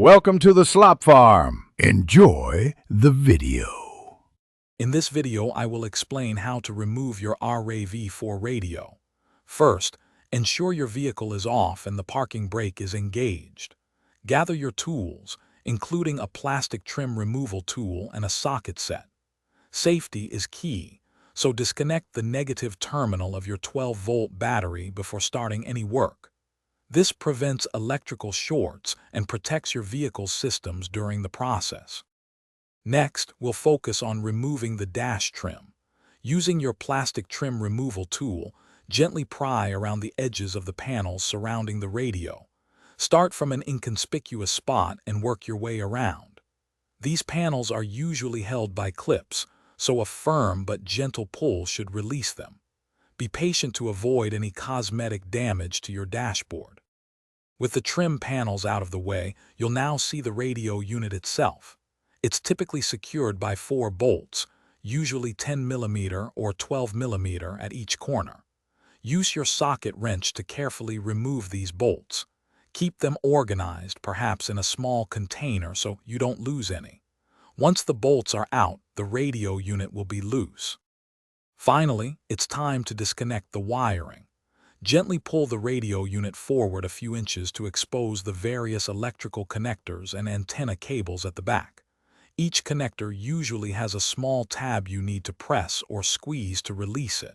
Welcome to the Slop Farm. Enjoy the video. In this video, I will explain how to remove your Rav4 radio. First, ensure your vehicle is off and the parking brake is engaged. Gather your tools, including a plastic trim removal tool and a socket set. Safety is key, so disconnect the negative terminal of your 12-volt battery before starting any work. This prevents electrical shorts and protects your vehicle's systems during the process. Next, we'll focus on removing the dash trim. Using your plastic trim removal tool, gently pry around the edges of the panels surrounding the radio. Start from an inconspicuous spot and work your way around. These panels are usually held by clips, so a firm but gentle pull should release them. Be patient to avoid any cosmetic damage to your dashboard. With the trim panels out of the way, you'll now see the radio unit itself. It's typically secured by 4 bolts, usually 10 mm or 12 mm at each corner. Use your socket wrench to carefully remove these bolts. Keep them organized, perhaps in a small container so you don't lose any. Once the bolts are out, the radio unit will be loose. Finally, it's time to disconnect the wiring. Gently pull the radio unit forward a few inches to expose the various electrical connectors and antenna cables at the back. Each connector usually has a small tab you need to press or squeeze to release it.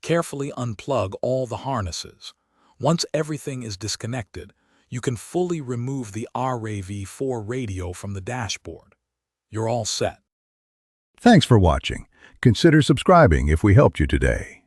Carefully unplug all the harnesses. Once everything is disconnected, you can fully remove the Rav4 radio from the dashboard. You're all set. Thanks for watching. Consider subscribing if we helped you today.